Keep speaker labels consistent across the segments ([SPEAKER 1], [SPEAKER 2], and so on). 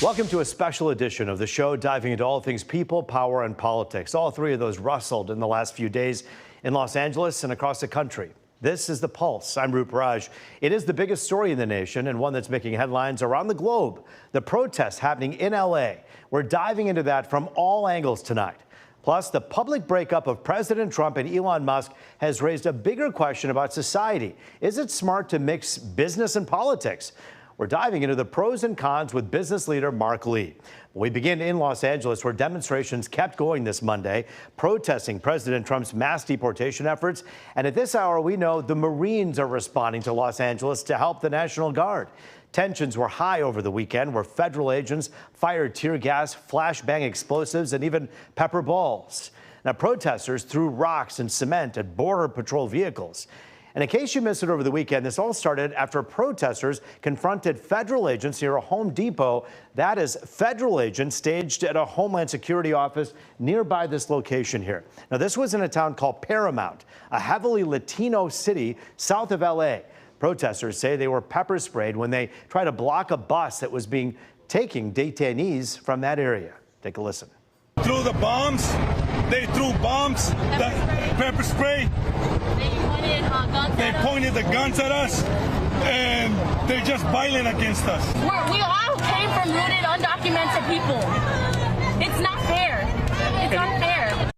[SPEAKER 1] Welcome to a special edition of the show diving into all things people, power, and politics. All three of those rustled in the last few days in Los Angeles and across the country. This is The Pulse. I'm Roop Raj. It is the biggest story in the nation and one that's making headlines around the globe. The protests happening in LA. We're diving into that from all angles tonight. Plus, the public breakup of President Trump and Elon Musk has raised a bigger question about society. Is it smart to mix business and politics? We're diving into the pros and cons with business leader Mark Lee. We begin in Los Angeles, where demonstrations kept going this Monday, protesting President Trump's mass deportation efforts. And at this hour, we know the Marines are responding to Los Angeles to help the National Guard. Tensions were high over the weekend, where federal agents fired tear gas, flashbang explosives, and even pepper balls. Now, protesters threw rocks and cement at Border Patrol vehicles. And in case you missed it over the weekend, this all started after protesters confronted federal agents near a Home Depot. That is, federal agents staged at a Homeland Security office nearby this location here. Now, this was in a town called Paramount, a heavily Latino city south of LA. Protesters say they were pepper sprayed when they tried to block a bus that was taking detainees from that area. Take a listen.
[SPEAKER 2] Threw the bombs. They threw bombs, the pepper spray. They pointed the guns at us, and they're just violent against us.
[SPEAKER 3] We all came from rooted, undocumented people. It's not fair. It's unfair.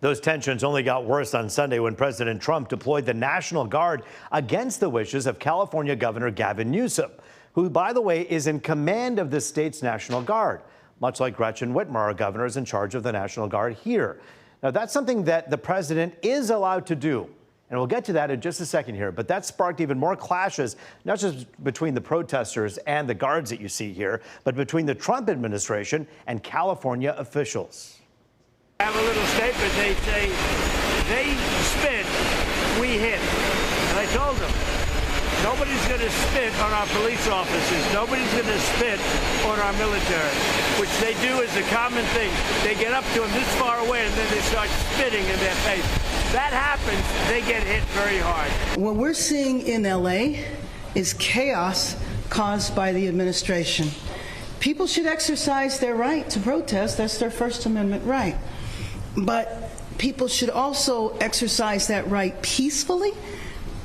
[SPEAKER 1] Those tensions only got worse on Sunday when President Trump deployed the National Guard against the wishes of California Governor Gavin Newsom, who, by the way, is in command of the state's National Guard. Much like Gretchen Whitmer, our governor is in charge of the National Guard here. Now, that's something that the president is allowed to do. And we'll get to that in just a second here. But that sparked even more clashes, not just between the protesters and the guards that you see here, but between the Trump administration and California officials.
[SPEAKER 4] I have a little statement. They say, they spit, we hit. And I told them, nobody's going to spit on our police officers. Nobody's going to spit on our military, which they do as a common thing. They get up to them this far away and then they start spitting in their face. That happens, they get hit very hard.
[SPEAKER 5] What we're seeing in LA is chaos caused by the administration. People should exercise their right to protest. That's their First Amendment right. But people should also exercise that right peacefully.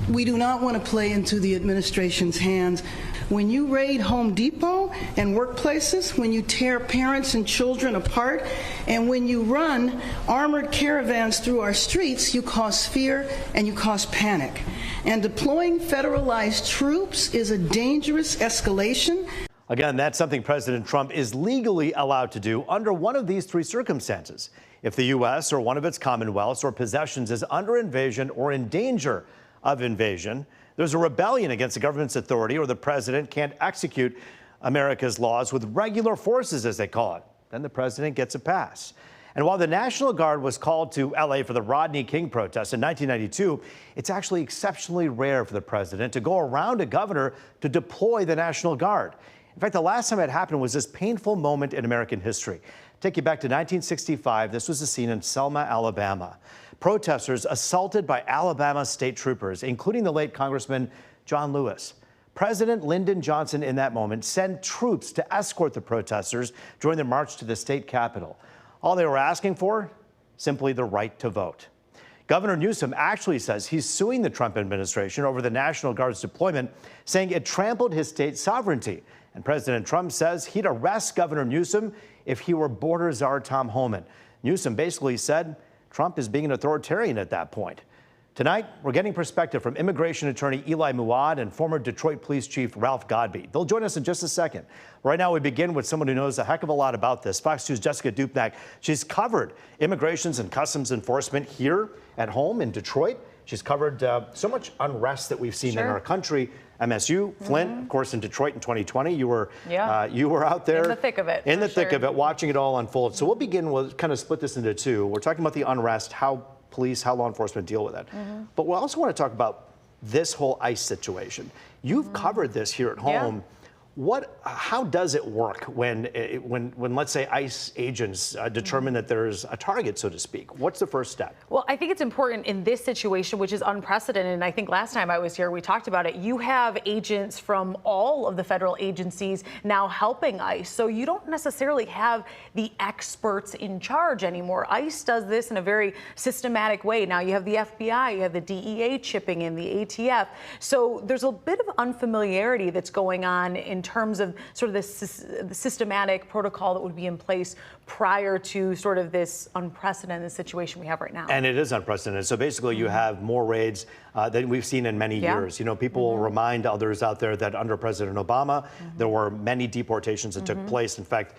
[SPEAKER 5] We do not want to play into the administration's hands. When you raid Home Depot and workplaces, when you tear parents and children apart, and when you run armored caravans through our streets, you cause fear and you cause panic. And deploying federalized troops is a dangerous escalation.
[SPEAKER 1] Again, that's something President Trump is legally allowed to do under one of these three circumstances. If the U.S. or one of its commonwealths or possessions is under invasion or in danger of invasion, there's a rebellion against the government's authority, or the president can't execute America's laws with regular forces, as they call it, then the president gets a pass. And while the National Guard was called to L.A. for the Rodney King protest in 1992, it's actually exceptionally rare for the president to go around a governor to deploy the National Guard. In fact, the last time it happened was this painful moment in American history. Take you back to 1965. This was a scene in Selma, Alabama. Protesters assaulted by Alabama state troopers, including the late Congressman John Lewis. President Lyndon Johnson, in that moment, sent troops to escort the protesters during the march to the state capitol. All they were asking for? Simply the right to vote. Governor Newsom actually says he's suing the Trump administration over the National Guard's deployment, saying it trampled his state's sovereignty. And President Trump says he'd arrest Governor Newsom if he were border czar Tom Homan. Newsom basically said Trump is being an authoritarian at that point. Tonight, we're getting perspective from immigration attorney Eli Muad and former Detroit Police Chief Ralph Godby. They'll join us in just a second. Right now, we begin with someone who knows a heck of a lot about this. Fox News' Jessica Dupnack. She's covered immigrations and customs enforcement here at home in Detroit. She's covered so much unrest that we've seen in our country. MSU, Flint, of course, in Detroit in 2020. You were out there.
[SPEAKER 6] In the thick of it.
[SPEAKER 1] In the thick of it, watching it all unfold. So we'll begin, we'll kind of split this into two. We're talking about the unrest, how police, how law enforcement deal with it. But we also want to talk about this whole ICE situation. You've covered this here at home. How does it work when let's say ICE agents determine that there's a target, so to speak? What's the first step?
[SPEAKER 6] Well, I think it's important in this situation, which is unprecedented. And I think last time I was here, we talked about it. You have agents from all of the federal agencies now helping ICE. So you don't necessarily have the experts in charge anymore. ICE does this in a very systematic way. Now you have the FBI, you have the DEA chipping in, the ATF. So there's a bit of unfamiliarity that's going on in terms of sort of the systematic protocol that would be in place prior to sort of this unprecedented situation we have right now.
[SPEAKER 1] And it is unprecedented. So basically you have more raids than we've seen in many years. You know, people will remind others out there that under President Obama, there were many deportations that took place. In fact,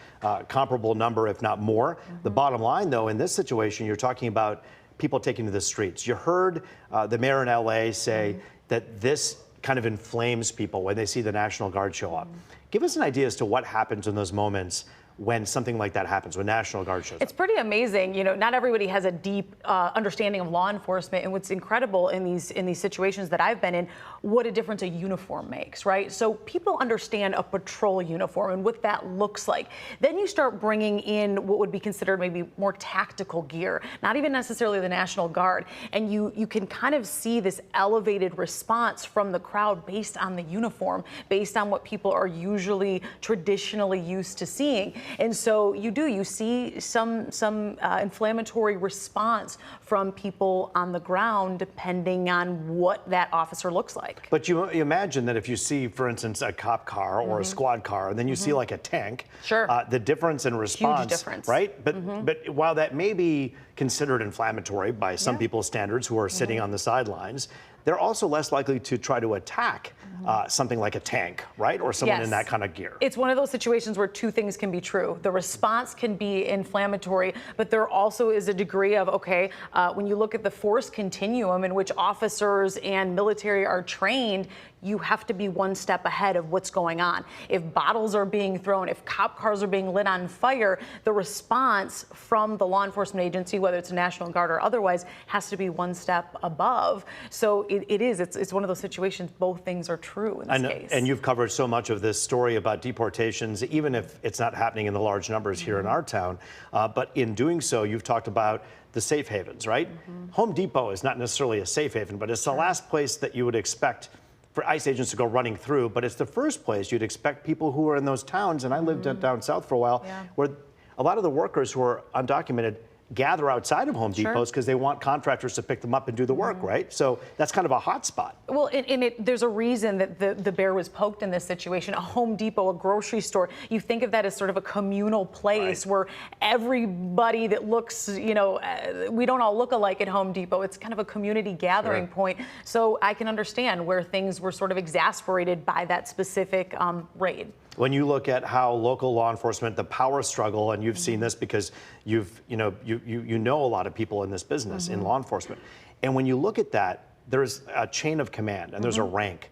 [SPEAKER 1] comparable number, if not more. The bottom line, though, in this situation, you're talking about people taking to the streets. You heard the mayor in LA say that this kind of inflames people when they see the National Guard show up. Give us an idea as to what happens in those moments when something like that happens, when National Guard shows up.
[SPEAKER 6] It's pretty amazing. You know, not everybody has a deep understanding of law enforcement, and what's incredible in these situations that I've been in, what a difference a uniform makes, right? So people understand a patrol uniform and what that looks like. Then you start bringing in what would be considered maybe more tactical gear, not even necessarily the National Guard, and you can kind of see this elevated response from the crowd based on the uniform, based on what people are usually traditionally used to seeing. And so you see some inflammatory response from people on the ground, depending on what that officer looks like.
[SPEAKER 1] But you imagine that if you see, for instance, a cop car or a squad car, and then you see like a tank, the difference in response,
[SPEAKER 6] huge difference,
[SPEAKER 1] right? But while that may be considered inflammatory by some people's standards who are sitting on the sidelines, they're also less likely to try to attack something like a tank, right? Or someone in that kind of gear.
[SPEAKER 6] It's one of those situations where two things can be true. The response can be inflammatory, but there also is a degree of, when you look at the force continuum in which officers and military are trained, you have to be one step ahead of what's going on. If bottles are being thrown, if cop cars are being lit on fire, the response from the law enforcement agency, whether it's a National Guard or otherwise, has to be one step above. So it's one of those situations, both things are true in this case.
[SPEAKER 1] And you've covered so much of this story about deportations, even if it's not happening in the large numbers here in our town. But in doing so, you've talked about the safe havens, right? Home Depot is not necessarily a safe haven, but it's the last place that you would expect for ICE agents to go running through, but it's the first place you'd expect people who are in those towns, and I lived down south for a while, where a lot of the workers who are undocumented gather outside of Home Depots because they want contractors to pick them up and do the work, right? So that's kind of a hot spot.
[SPEAKER 6] Well, there's a reason that the bear was poked in this situation. A Home Depot, a grocery store, you think of that as sort of a communal place where everybody that looks, we don't all look alike at Home Depot. It's kind of a community gathering point. So I can understand where things were sort of exasperated by that specific raid.
[SPEAKER 1] When you look at how local law enforcement, the power struggle, and you've seen this because you know a lot of people in this business, in law enforcement, and when you look at that, there's a chain of command and there's a rank.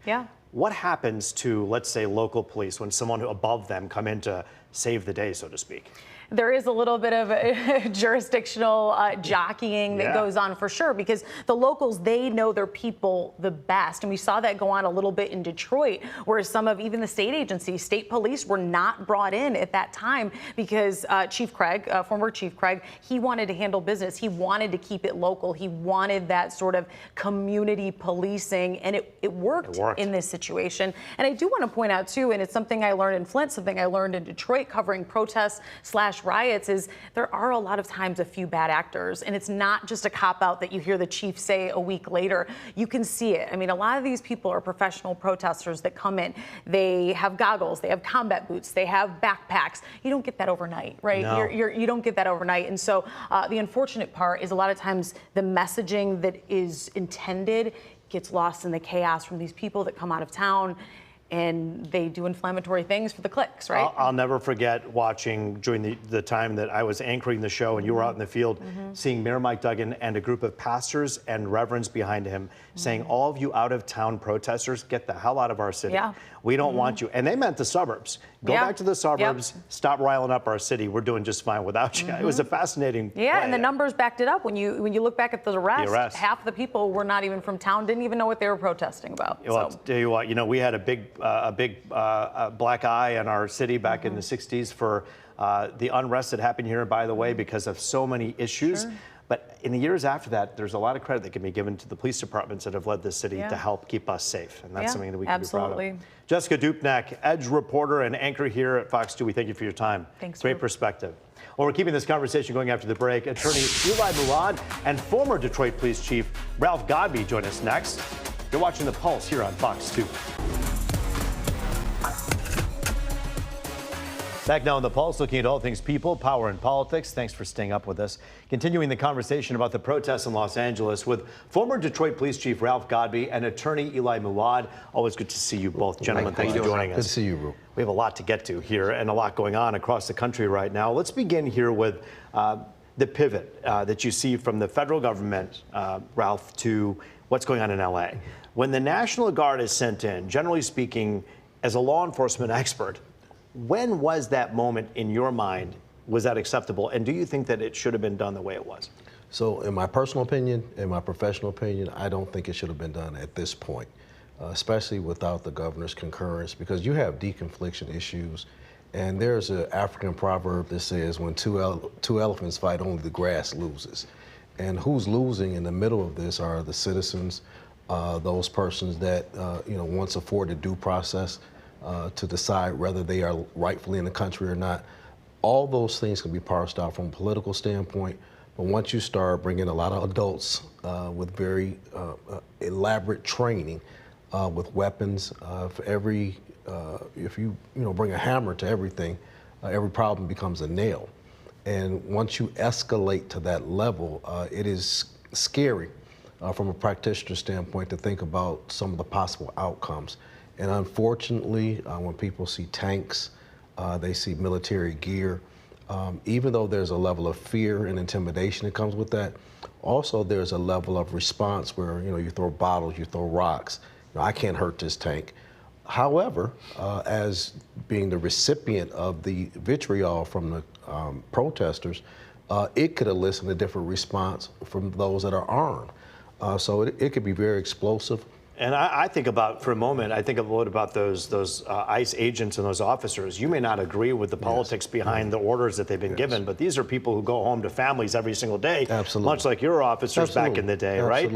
[SPEAKER 1] What happens to, let's say, local police when someone above them come in to save the day, so to speak?
[SPEAKER 6] There is a little bit of jurisdictional jockeying that goes on for sure, because the locals, they know their people the best. And we saw that go on a little bit in Detroit, where some of even the state agencies, state police, were not brought in at that time because Chief Craig, former Chief Craig, he wanted to handle business. He wanted to keep it local. He wanted that sort of community policing, and it worked in this situation. And I do want to point out, too, and it's something I learned in Flint, something I learned in Detroit covering protests / riots, is there are a lot of times a few bad actors, and it's not just a cop-out that you hear the chief say a week later. You can see it. I mean, a lot of these people are professional protesters that come in. They have goggles, they have combat boots, they have backpacks. You don't get that overnight, right?
[SPEAKER 1] No.
[SPEAKER 6] You don't get that overnight. And so the unfortunate part is a lot of times the messaging that is intended gets lost in the chaos from these people that come out of town, and they do inflammatory things for the clicks, right?
[SPEAKER 1] I'll never forget watching during the time that I was anchoring the show and you were out in the field, seeing Mayor Mike Duggan and a group of pastors and reverends behind him saying, all of you out-of-town protesters, get the hell out of our city. We don't want you. And they meant the suburbs. Go back to the suburbs. Stop riling up our city. We're doing just fine without you. It was a fascinating play.
[SPEAKER 6] And the numbers backed it up. When you look back at the arrests, half the people were not even from town, didn't even know what they were protesting about.
[SPEAKER 1] Well, I'll tell you what, we had a big black eye in our city back in the 60s for the unrest that happened here, by the way, because of so many issues.
[SPEAKER 6] Sure.
[SPEAKER 1] But in the years after that, there's a lot of credit that can be given to the police departments that have led this city to help keep us safe. And that's something that we can be proud of. Jessica Dupnack, Edge reporter and anchor here at Fox 2. We thank you for your time.
[SPEAKER 6] Thanks.
[SPEAKER 1] Great perspective. Well, we're keeping this conversation going after the break. Attorney Eli Murad and former Detroit Police Chief Ralph Godbee join us next. You're watching The Pulse here on Fox 2. Back now on The Pulse, looking at all things people, power, and politics. Thanks for staying up with us. Continuing the conversation about the protests in Los Angeles with former Detroit Police Chief Ralph Godbee and attorney Eli Murad. Always good to see you both, gentlemen. Thanks for joining us.
[SPEAKER 7] Good to see you, Ru.
[SPEAKER 1] We have a lot to get to here and a lot going on across the country right now. Let's begin here with the pivot that you see from the federal government, Ralph, to what's going on in LA. When the National Guard is sent in, generally speaking, as a law enforcement expert, when was that moment in your mind? Was that acceptable? And do you think that it should have been done the way it was?
[SPEAKER 7] So in my personal opinion, in my professional opinion, I don't think it should have been done at this point, especially without the governor's concurrence, because you have deconfliction issues. And there's an African proverb that says when two elephants fight, only the grass loses. And who's losing in the middle of this are the citizens, those persons that once afforded due process to decide whether they are rightfully in the country or not. All those things can be parsed out from a political standpoint, but once you start bringing a lot of adults with very elaborate training with weapons, for every if you bring a hammer to everything, every problem becomes a nail. And once you escalate to that level, it is scary from a practitioner standpoint to think about some of the possible outcomes. And unfortunately, when people see tanks, they see military gear, even though there's a level of fear and intimidation that comes with that, also there's a level of response where you throw bottles, you throw rocks. I can't hurt this tank. However, as being the recipient of the vitriol from the protesters, it could elicit a different response from those that are armed. So it could be very explosive.
[SPEAKER 1] And I think about, for a moment, I think a lot about those ICE agents and those officers. You may not agree with the politics behind the orders that they've been given, but these are people who go home to families every single day, much like your officers back in the day, right?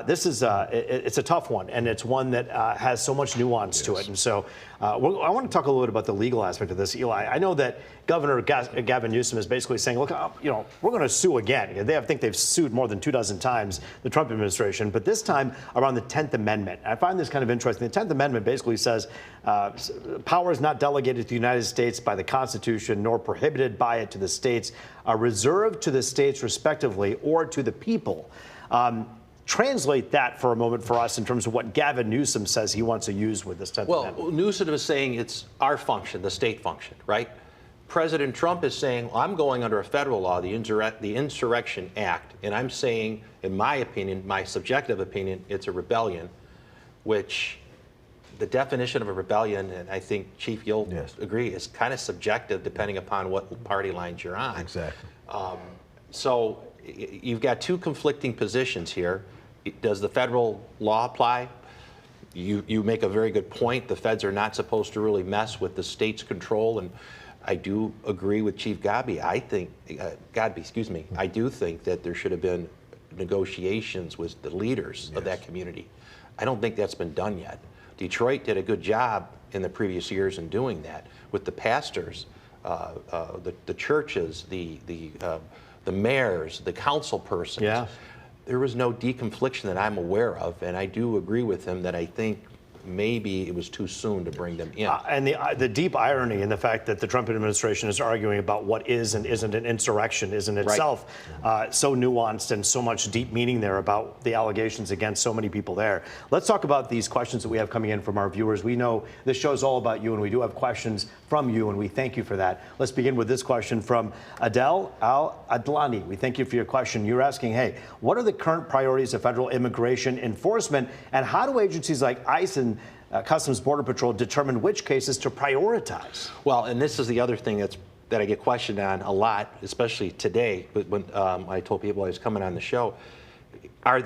[SPEAKER 1] This is it's a tough one, and it's one that has so much nuance to it. And so I want to talk a little bit about the legal aspect of this, Eli. I know that Governor Gavin Newsom is basically saying, look, we're going to sue again. I think they've sued more than 24 times, the Trump administration, but this time around the 10th Amendment. I find this kind of interesting. The 10th Amendment basically says power is not delegated to the United States by the Constitution nor prohibited by it to the states, are reserved to the states respectively or to the people. Translate that for a moment for us in terms of what Gavin Newsom says he wants to use with this 10th Amendment.
[SPEAKER 8] Well, Newsom is saying it's our function, the state function, right? President Trump is saying, well, I'm going under a federal law, the Insurrection Act, and I'm saying, in my opinion, my subjective opinion, it's a rebellion, which the definition of a rebellion, and I think, Chief, you'll agree, is kind of subjective depending upon what party lines you're on.
[SPEAKER 7] Exactly.
[SPEAKER 8] So you've got two conflicting positions here. Does the federal law apply? You make a very good point. The feds are not supposed to really mess with the state's control, and I do agree with Chief Godbee. I think, I do think that there should have been negotiations with the leaders of that community. I don't think that's been done yet. Detroit did a good job in the previous years in doing that with the pastors, the churches, the mayors, the council persons.
[SPEAKER 1] Yeah.
[SPEAKER 8] There was no deconfliction that I'm aware of, and I do agree with him that I think maybe it was too soon to bring them in.
[SPEAKER 1] And the deep irony in the fact that the Trump administration is arguing about what is and isn't an insurrection is in itself so nuanced and so much deep meaning there about the allegations against so many people there. Let's talk about these questions that we have coming in from our viewers. We know this show's all about you, and we do have questions from you, and we thank you for that. Let's begin with this question from Adele Al-Adlani. We thank you for your question. You're asking, hey, what are the current priorities of federal immigration enforcement, and how do agencies like ICE and can Customs Border Patrol determine which cases to prioritize?
[SPEAKER 8] Well, and this is the other thing that I get questioned on a lot, especially today. But when I told people I was coming on the show, were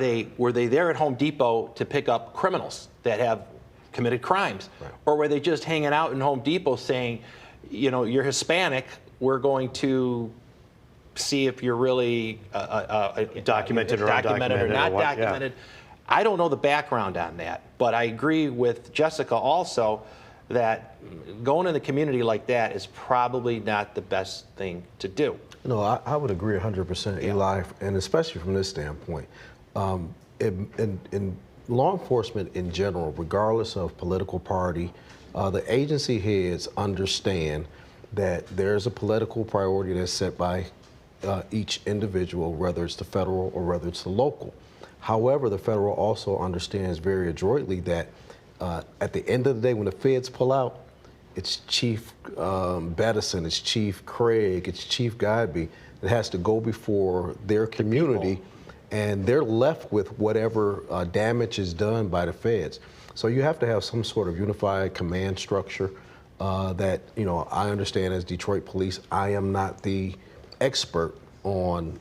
[SPEAKER 8] they there at Home Depot to pick up criminals that have committed crimes, right, or were they just hanging out in Home Depot saying, you know, you're Hispanic, we're going to see if you're really
[SPEAKER 1] documented or
[SPEAKER 8] not
[SPEAKER 1] what,
[SPEAKER 8] documented.
[SPEAKER 1] Yeah.
[SPEAKER 8] I don't know the background on that, but I agree with Jessica also that going in the community like that is probably not the best thing to do.
[SPEAKER 7] No, I would agree 100%, Eli, and especially from this standpoint. In law enforcement in general, regardless of political party, the agency heads understand that there's a political priority that's set by each individual, whether it's the federal or whether it's the local. However, the federal also understands very adroitly that at the end of the day, when the feds pull out, it's Chief Bettison, it's Chief Craig, it's Chief Godby that has to go before their community, and they're left with whatever damage is done by the feds. So you have to have some sort of unified command structure that, you know, I understand as Detroit Police, I am not the expert on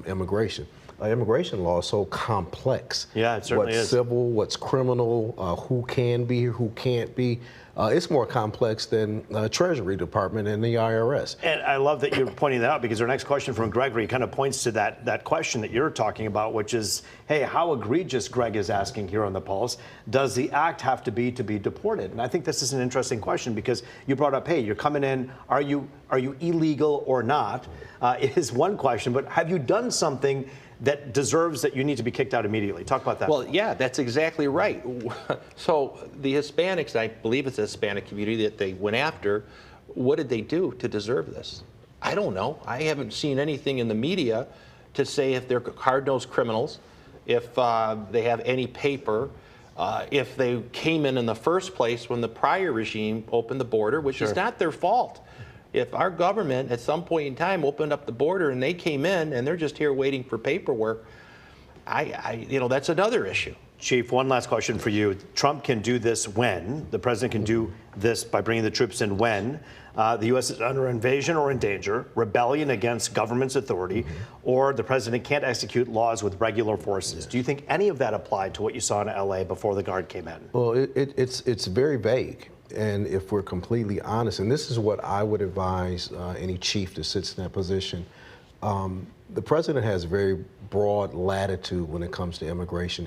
[SPEAKER 7] immigration. Immigration law is so complex.
[SPEAKER 1] Yeah, it certainly is.
[SPEAKER 7] What's civil, what's criminal, who can be here, who can't be. It's more complex than Treasury Department and the IRS.
[SPEAKER 1] And I love that you're pointing that out, because our next question from Gregory kind of points to that question that you're talking about, which is, hey, how egregious, Greg is asking here on The Pulse, does the act have to be deported? And I think this is an interesting question, because you brought up, hey, you're coming in, are you illegal or not? It is one question, but have you done something that deserves that you need to be kicked out immediately? Talk about that.
[SPEAKER 8] Well, yeah, that's exactly right. So the Hispanics, I believe it's the Hispanic community that they went after, what did they do to deserve this? I don't know. I haven't seen anything in the media to say if they're hard-nosed criminals, if they have any paper, if they came in the first place when the prior regime opened the border, which is not their fault. If our government at some point in time opened up the border and they came in and they're just here waiting for paperwork, you know, that's another issue.
[SPEAKER 1] Chief, one last question for you. Trump can do this when? The president can do this by bringing the troops in when? The U.S. is under invasion or in danger, rebellion against government's authority, or the president can't execute laws with regular forces. Do you think any of that applied to what you saw in L.A. before the Guard came in?
[SPEAKER 7] Well, it's very vague. And if we're completely honest, and this is what I would advise any chief that sits in that position, the president has very broad latitude when it comes to immigration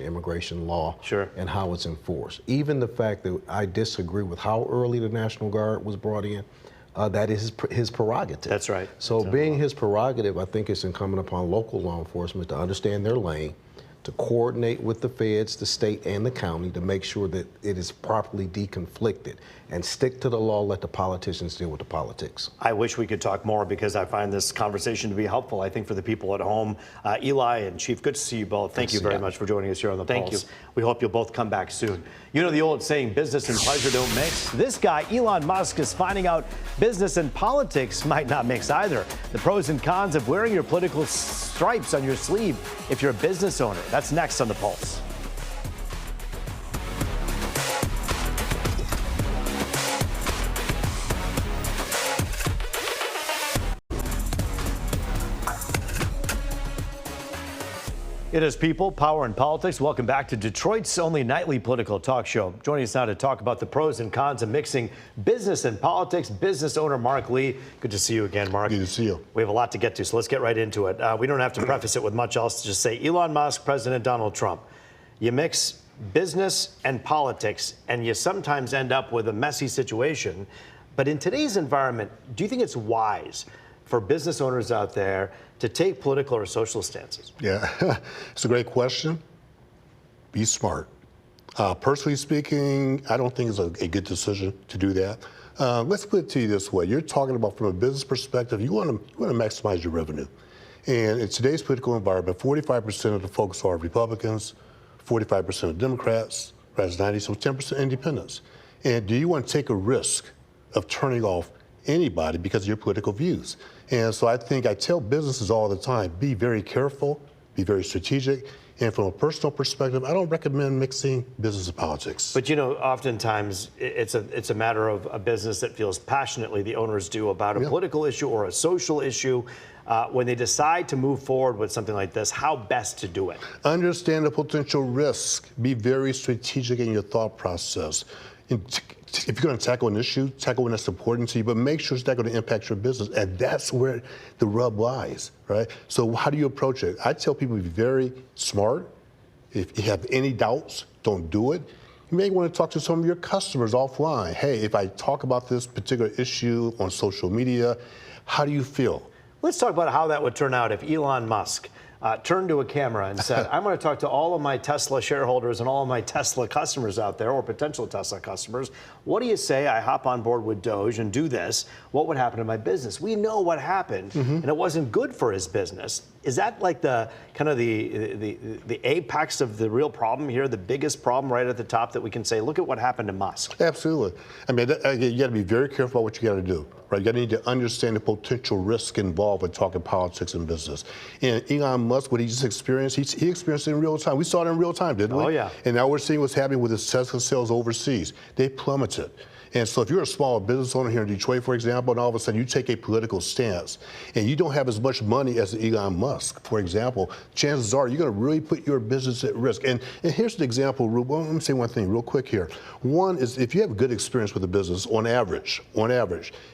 [SPEAKER 7] law, and how it's enforced. Even the fact that I disagree with how early the National Guard was brought in, that is his prerogative.
[SPEAKER 1] That's right.
[SPEAKER 7] So being his prerogative, I think it's incumbent upon local law enforcement to understand their lane, to coordinate with the feds, the state, and the county to make sure that it is properly deconflicted, and stick to the law, let the politicians deal with the politics.
[SPEAKER 1] I wish we could talk more, because I find this conversation to be helpful, I think, for the people at home. Eli and Chief, good to see you both. Thank you very much for joining us here on The Pulse.
[SPEAKER 8] Thank you.
[SPEAKER 1] We hope you'll both come back soon. You know the old saying, business and pleasure don't mix? This guy, Elon Musk, is finding out business and politics might not mix either. The pros and cons of wearing your political stripes on your sleeve if you're a business owner. That's next on The Pulse. It is People, Power, and Politics. Welcome back to Detroit's only nightly political talk show. Joining us now to talk about the pros and cons of mixing business and politics, business owner Mark Lee. Good to see you again, Mark.
[SPEAKER 9] Good to see you.
[SPEAKER 1] We have a lot to get to, so let's get right into it. We don't have to preface it with much else. Just say Elon Musk, President Donald Trump. You mix business and politics, and you sometimes end up with a messy situation. But in today's environment, do you think it's wise for business owners out there to take political or social stances?
[SPEAKER 9] Yeah, it's a great question. Be smart. Personally speaking, I don't think it's a good decision to do that. Let's put it to you this way. You're talking about, from a business perspective, you want to maximize your revenue. And in today's political environment, 45% of the folks are Republicans, 45% are Democrats, whereas 10% independents. And do you want to take a risk of turning off anybody because of your political views? And so I tell businesses all the time, be very careful, be very strategic, And from a personal perspective, I don't recommend mixing business and politics.
[SPEAKER 1] But oftentimes it's a matter of a business that feels passionately, the owners do, about a political issue or a social issue. When they decide to move forward with something like this, how best to do it?
[SPEAKER 9] Understand the potential risk. Be very strategic in your thought process. If you're going to tackle an issue, tackle one that's important to you, but make sure it's not going to impact your business. And that's where the rub lies, right? So how do you approach it? I tell people to be very smart. If you have any doubts, don't do it. You may want to talk to some of your customers offline. Hey, if I talk about this particular issue on social media, how do you feel?
[SPEAKER 1] Let's talk about how that would turn out if Elon Musk turned to a camera and said, I'm going to talk to all of my Tesla shareholders and all of my Tesla customers out there, or potential Tesla customers. What do you say I hop on board with Doge and do this? What would happen to my business? We know what happened, and it wasn't good for his business. Is that like the kind of the apex of the real problem here, the biggest problem right at the top that we can say, look at what happened to Musk?
[SPEAKER 9] Absolutely. I mean, you got to be very careful about what you got to do, right? You got to need to understand the potential risk involved with talking politics and business. And Elon Musk, what he just experienced, he experienced it in real time. We saw it in real time, didn't we?
[SPEAKER 1] Oh, yeah.
[SPEAKER 9] And now we're seeing what's happening with his Tesla sales overseas. They plummeted. And so if you're a small business owner here in Detroit, for example, and all of a sudden you take a political stance and you don't have as much money as Elon Musk, for example, chances are you're going to really put your business at risk. And here's an example, Ruben. Let me say one thing real quick here. One is if you have a good experience with a business, on average,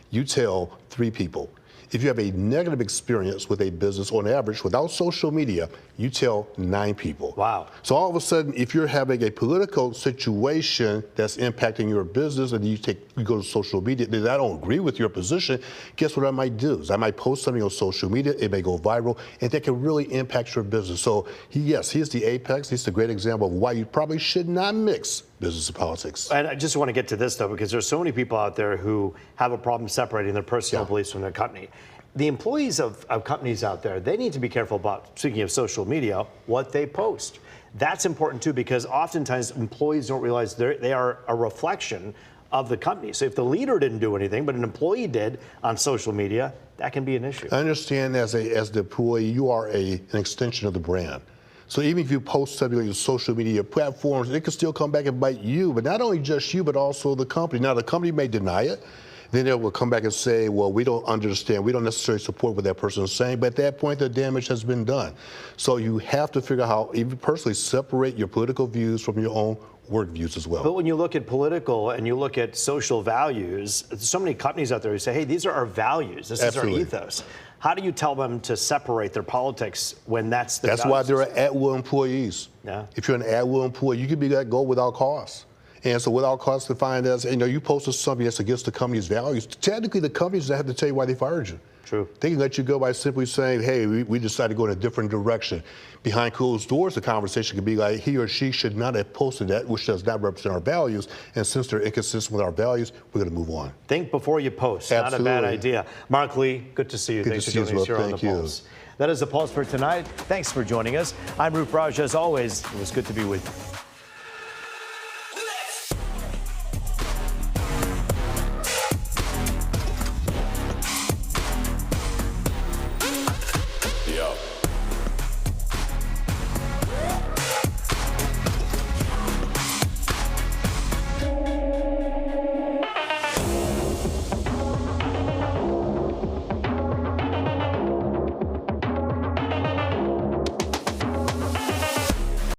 [SPEAKER 9] you tell 3 people. If you have a negative experience with a business, on average, without social media, you tell 9 people.
[SPEAKER 1] Wow.
[SPEAKER 9] So all of a sudden, if you're having a political situation that's impacting your business and you go to social media, then I don't agree with your position, guess what I might do? Is I might post something on social media, it may go viral, and that can really impact your business. So he's the apex. He's the great example of why you probably should not mix business and politics.
[SPEAKER 1] And I just want to get to this, though, because there's so many people out there who have a problem separating their personal beliefs from their company. The employees of companies out there, they need to be careful about, speaking of social media, what they post. That's important, too, because oftentimes employees don't realize they are a reflection of the company. So if the leader didn't do anything, but an employee did on social media, that can be an issue.
[SPEAKER 9] I understand as the employee, you are an extension of the brand. So even if you post something on your social media platforms, it can still come back and bite you, but not only just you, but also the company. Now, the company may deny it. Then they will come back and say, well, we don't understand. We don't necessarily support what that person is saying. But at that point, the damage has been done. So you have to figure out how, even personally, separate your political views from your own work views as well.
[SPEAKER 1] But when you look at political and you look at social values, there's so many companies out there who say, hey, these are our values. This
[SPEAKER 9] Absolutely.
[SPEAKER 1] is our ethos. How do you tell them to separate their politics when that's the
[SPEAKER 9] That's why there are at-will employees.
[SPEAKER 1] Yeah.
[SPEAKER 9] If you're an at-will employee, you can be let go without cause. And so without cause defined as, you posted something that's against the company's values, technically the companies have to tell you why they fired you.
[SPEAKER 1] True.
[SPEAKER 9] They can let you go by simply saying, hey, we decided to go in a different direction. Behind closed doors, the conversation could be like, he or she should not have posted that, which does not represent our values. And since they're inconsistent with our values, we're going to move on.
[SPEAKER 1] Think before you post.
[SPEAKER 9] Absolutely.
[SPEAKER 1] Not a bad idea. Mark Lee, good to see you.
[SPEAKER 9] Good
[SPEAKER 1] Thanks
[SPEAKER 9] to
[SPEAKER 1] for
[SPEAKER 9] see you
[SPEAKER 1] joining us
[SPEAKER 9] as well.
[SPEAKER 1] here on The
[SPEAKER 9] Thank you.
[SPEAKER 1] Pulse. That is The Pulse for tonight. Thanks for joining us. I'm Ruth Raj. As always, it was good to be with you.